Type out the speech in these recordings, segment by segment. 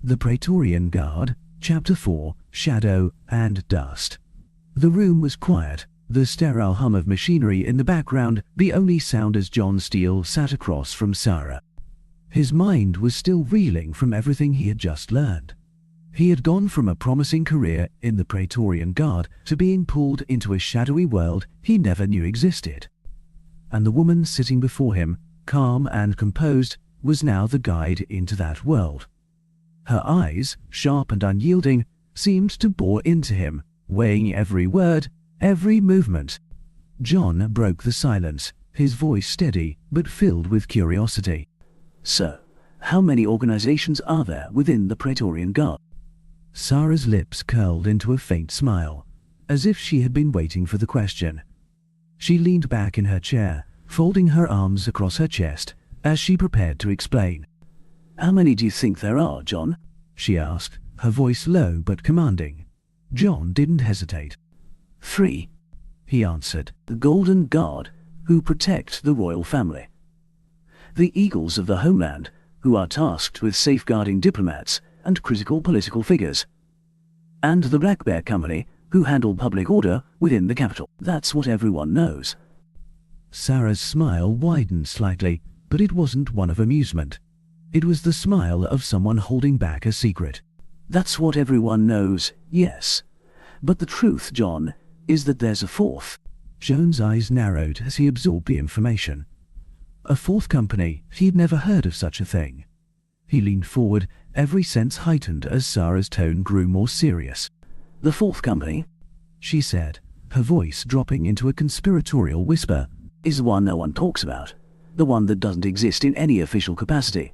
The Praetorian Guard, Chapter 4, Shadow and Dust. The room was quiet, the sterile hum of machinery in the background the only sound as John Steele sat across from Sarah. His mind was still reeling from everything he had just learned. He had gone from a promising career in the Praetorian Guard to being pulled into a shadowy world he never knew existed. And the woman sitting before him, calm and composed, was now the guide into that world. Her eyes, sharp and unyielding, seemed to bore into him, weighing every word, every movement. John broke the silence, his voice steady but filled with curiosity. "So, how many organizations are there within the Praetorian Guard?" Sarah's lips curled into a faint smile, as if she had been waiting for the question. She leaned back in her chair, folding her arms across her chest, as she prepared to explain. "How many do you think there are, John?" she asked, her voice low but commanding. John didn't hesitate. "3," he answered. "The Golden Guard, who protect the royal family. The Eagles of the Homeland, who are tasked with safeguarding diplomats and critical political figures. And the Black Bear Company, who handle public order within the capital. That's what everyone knows." Sarah's smile widened slightly, but it wasn't one of amusement. It was the smile of someone holding back a secret. "That's what everyone knows, yes. But the truth, John, is that there's a fourth." John's eyes narrowed as he absorbed the information. A fourth company? He'd never heard of such a thing. He leaned forward, every sense heightened as Sarah's tone grew more serious. "The fourth company," she said, her voice dropping into a conspiratorial whisper, "is the one no one talks about, the one that doesn't exist in any official capacity.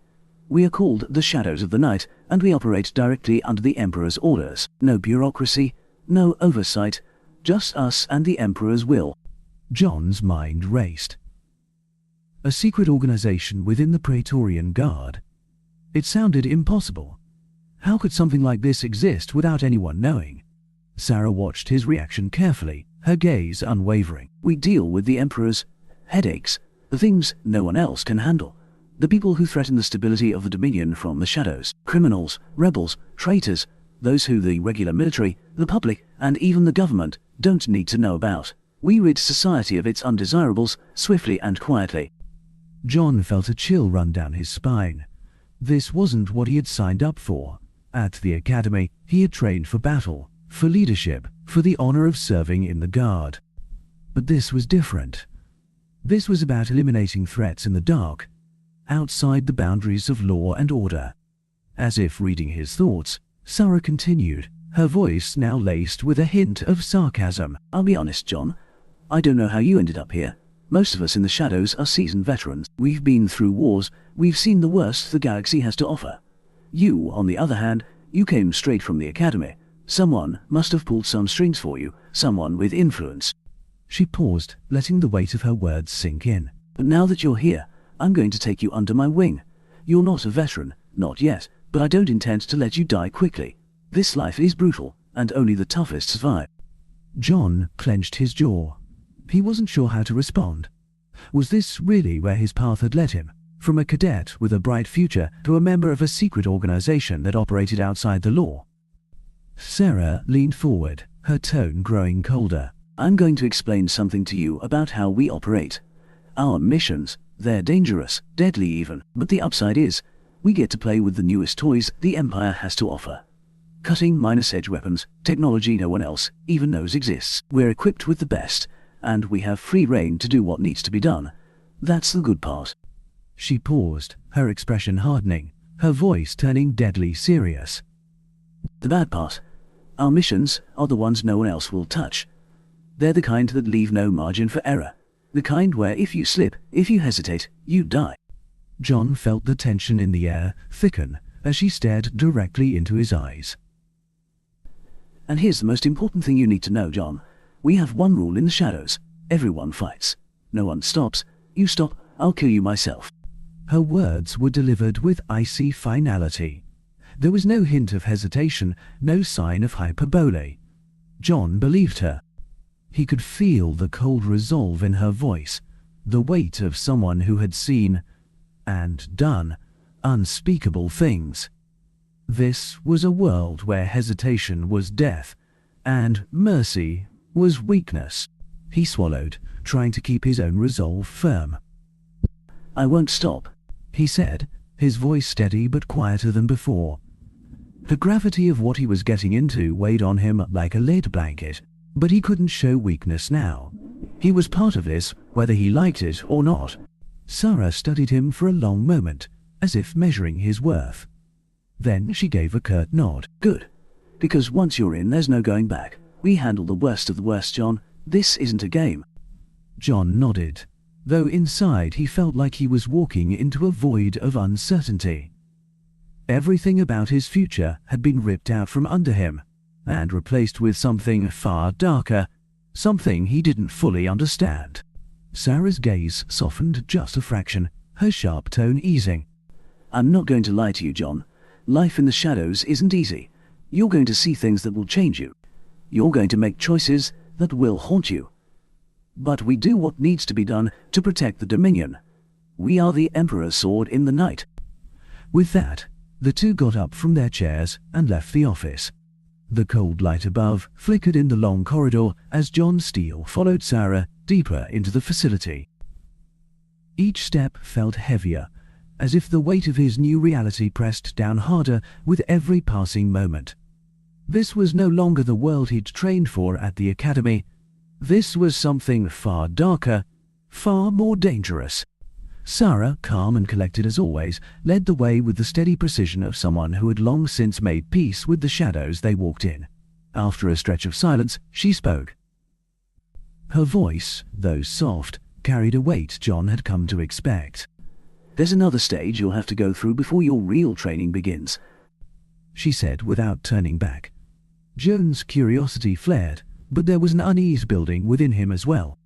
We are called the Shadows of the Night, and we operate directly under the Emperor's orders. No bureaucracy, no oversight, just us and the Emperor's will." John's mind raced. A secret organization within the Praetorian Guard? It sounded impossible. How could something like this exist without anyone knowing? Sarah watched his reaction carefully, her gaze unwavering. "We deal with the Emperor's headaches, the things no one else can handle. The people who threaten the stability of the Dominion from the shadows. Criminals, rebels, traitors, those who the regular military, the public, and even the government don't need to know about. We rid society of its undesirables swiftly and quietly." John felt a chill run down his spine. This wasn't what he had signed up for. At the academy, he had trained for battle, for leadership, for the honor of serving in the Guard. But this was different. This was about eliminating threats in the dark, outside the boundaries of law and order. As if reading his thoughts, Sarah continued, her voice now laced with a hint of sarcasm. "I'll be honest, John. I don't know how you ended up here. Most of us in the Shadows are seasoned veterans. We've been through wars, we've seen the worst the galaxy has to offer. You, on the other hand, you came straight from the academy. Someone must have pulled some strings for you, someone with influence." She paused, letting the weight of her words sink in. "But now that you're here, I'm going to take you under my wing. You're not a veteran, not yet, but I don't intend to let you die quickly. This life is brutal, and only the toughest survive." John clenched his jaw. He wasn't sure how to respond. Was this really where his path had led him? From a cadet with a bright future to a member of a secret organization that operated outside the law? Sarah leaned forward, her tone growing colder. "I'm going to explain something to you about how we operate. Our missions, they're dangerous, deadly even, but the upside is, we get to play with the newest toys the Empire has to offer. Cutting minus-edge weapons, technology no one else even knows exists. We're equipped with the best, and we have free rein to do what needs to be done. That's the good part." She paused, her expression hardening, her voice turning deadly serious. "The bad part. Our missions are the ones no one else will touch. They're the kind that leave no margin for error. The kind where if you slip, if you hesitate, you die." John felt the tension in the air thicken as she stared directly into his eyes. "And here's the most important thing you need to know, John. We have one rule in the Shadows. Everyone fights. No one stops. You stop, I'll kill you myself." Her words were delivered with icy finality. There was no hint of hesitation, no sign of hyperbole. John believed her. He could feel the cold resolve in her voice, the weight of someone who had seen and done unspeakable things. This was a world where hesitation was death, and mercy was weakness. He swallowed, trying to keep his own resolve firm. "I won't stop," he said, his voice steady but quieter than before. The gravity of what he was getting into weighed on him like a lead blanket, but he couldn't show weakness now. He was part of this, whether he liked it or not. Sarah studied him for a long moment, as if measuring his worth. Then she gave a curt nod. "Good. Because once you're in, there's no going back. We handle the worst of the worst, John. This isn't a game." John nodded, though inside he felt like he was walking into a void of uncertainty. Everything about his future had been ripped out from under him, and replaced with something far darker, something he didn't fully understand. Sarah's gaze softened just a fraction, her sharp tone easing. "I'm not going to lie to you, John. Life in the shadows isn't easy. You're going to see things that will change you. You're going to make choices that will haunt you. But we do what needs to be done to protect the Dominion. We are the Emperor's sword in the night." With that, the two got up from their chairs and left the office. The cold light above flickered in the long corridor as John Steele followed Sarah deeper into the facility. Each step felt heavier, as if the weight of his new reality pressed down harder with every passing moment. This was no longer the world he'd trained for at the academy. This was something far darker, far more dangerous. Sarah, calm and collected as always, led the way with the steady precision of someone who had long since made peace with the shadows they walked in. After a stretch of silence, she spoke. Her voice, though soft, carried a weight John had come to expect. "There's another stage you'll have to go through before your real training begins," she said without turning back. Joan's curiosity flared, but there was an unease building within him as well.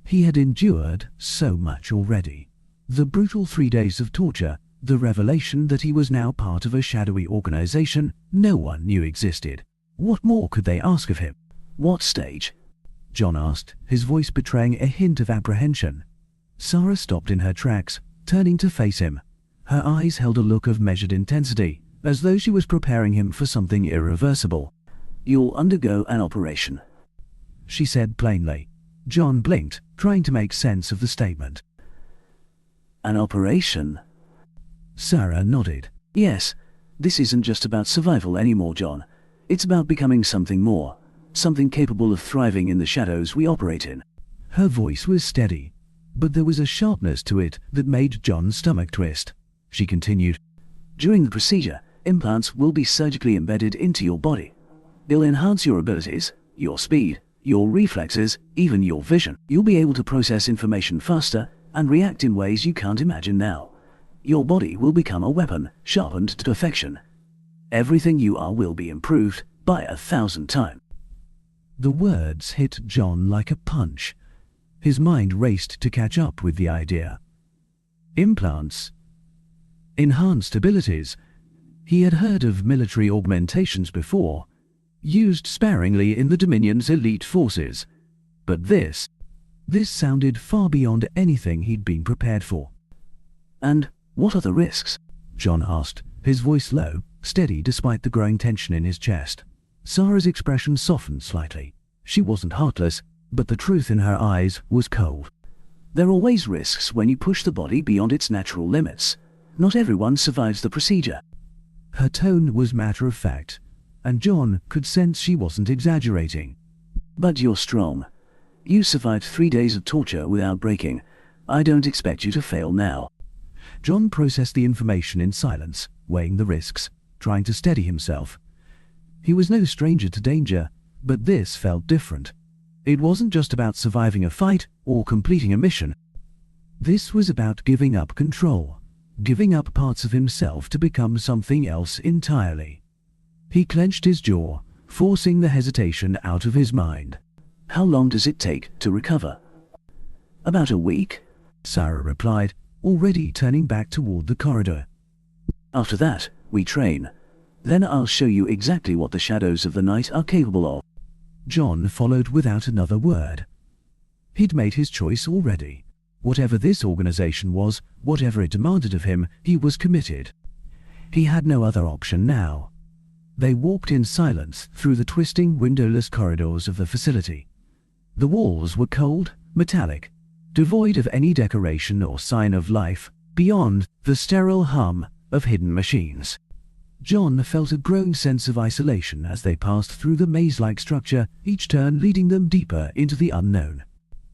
He had endured so much already. The brutal 3 days of torture, the revelation that he was now part of a shadowy organization no one knew existed. What more could they ask of him? "What stage?" John asked, his voice betraying a hint of apprehension. Sarah stopped in her tracks, turning to face him. Her eyes held a look of measured intensity, as though she was preparing him for something irreversible. "You'll undergo an operation," she said plainly. John blinked, trying to make sense of the statement. "An operation?" Sarah nodded. "Yes. This isn't just about survival anymore, John. It's about becoming something more. Something capable of thriving in the shadows we operate in." Her voice was steady, but there was a sharpness to it that made John's stomach twist. She continued. "During the procedure, implants will be surgically embedded into your body. They'll enhance your abilities, your speed, your reflexes, even your vision. You'll be able to process information faster and react in ways you can't imagine now. Your body will become a weapon, sharpened to perfection. Everything you are will be improved by 1,000 times." The words hit John like a punch. His mind raced to catch up with the idea. Implants. Enhanced abilities. He had heard of military augmentations before, used sparingly in the Dominion's elite forces. But this sounded far beyond anything he'd been prepared for. "And what are the risks?" John asked, his voice low, steady despite the growing tension in his chest. Sarah's expression softened slightly. She wasn't heartless, but the truth in her eyes was cold. "There are always risks when you push the body beyond its natural limits. Not everyone survives the procedure." Her tone was matter-of-fact, and John could sense she wasn't exaggerating. "But you're strong. You survived 3 days of torture without breaking. I don't expect you to fail now." John processed the information in silence, weighing the risks, trying to steady himself. He was no stranger to danger, but this felt different. It wasn't just about surviving a fight or completing a mission. This was about giving up control, giving up parts of himself to become something else entirely. He clenched his jaw, forcing the hesitation out of his mind. "How long does it take to recover?" "About a week," Sarah replied, already turning back toward the corridor. "After that, we train. Then I'll show you exactly what the shadows of the night are capable of." John followed without another word. He'd made his choice already. Whatever this organization was, whatever it demanded of him, he was committed. He had no other option now. They walked in silence through the twisting, windowless corridors of the facility. The walls were cold, metallic, devoid of any decoration or sign of life beyond the sterile hum of hidden machines. John felt a growing sense of isolation as they passed through the maze-like structure, each turn leading them deeper into the unknown.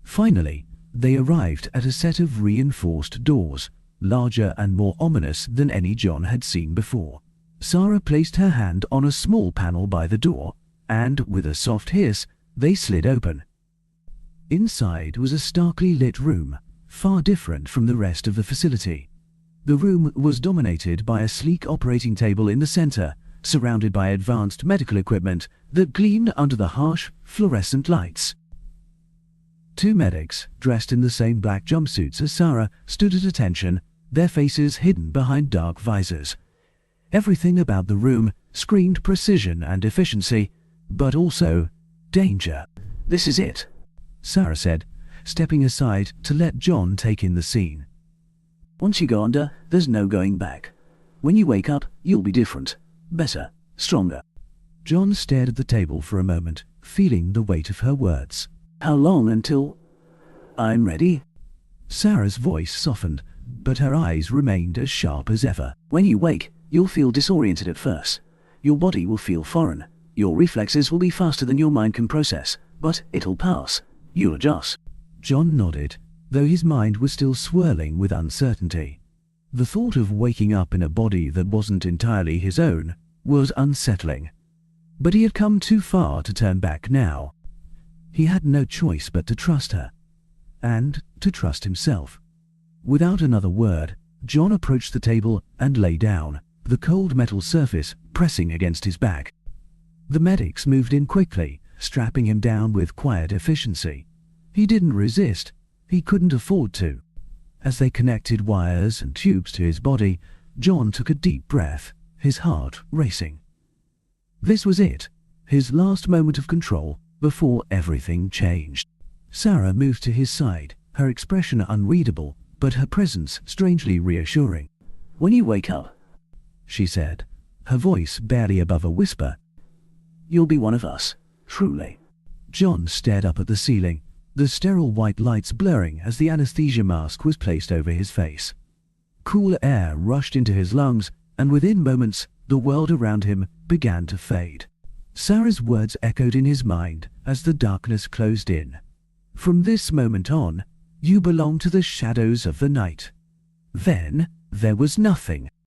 Finally, they arrived at a set of reinforced doors, larger and more ominous than any John had seen before. Sarah placed her hand on a small panel by the door, and, with a soft hiss, they slid open. Inside was a starkly lit room, far different from the rest of the facility. The room was dominated by a sleek operating table in the center, surrounded by advanced medical equipment that gleamed under the harsh, fluorescent lights. Two medics, dressed in the same black jumpsuits as Sarah, stood at attention, their faces hidden behind dark visors. Everything about the room screamed precision and efficiency, but also danger. "This is it," Sarah said, stepping aside to let John take in the scene. "Once you go under, there's no going back. When you wake up, you'll be different. Better. Stronger." John stared at the table for a moment, feeling the weight of her words. "How long until I'm ready?" Sarah's voice softened, but her eyes remained as sharp as ever. "When you wake, you'll feel disoriented at first. Your body will feel foreign. Your reflexes will be faster than your mind can process, but it'll pass. You'll adjust." John nodded, though his mind was still swirling with uncertainty. The thought of waking up in a body that wasn't entirely his own was unsettling. But he had come too far to turn back now. He had no choice but to trust her, and to trust himself. Without another word, John approached the table and lay down, the cold metal surface pressing against his back. The medics moved in quickly, strapping him down with quiet efficiency. He didn't resist. He couldn't afford to. As they connected wires and tubes to his body, John took a deep breath, his heart racing. This was it, his last moment of control before everything changed. Sarah moved to his side, her expression unreadable, but her presence strangely reassuring. "When you wake up," she said, her voice barely above a whisper, "you'll be one of us, truly." John stared up at the ceiling, the sterile white lights blurring as the anesthesia mask was placed over his face. Cool air rushed into his lungs, and within moments, the world around him began to fade. Sarah's words echoed in his mind as the darkness closed in. "From this moment on, you belong to the shadows of the night." Then there was nothing.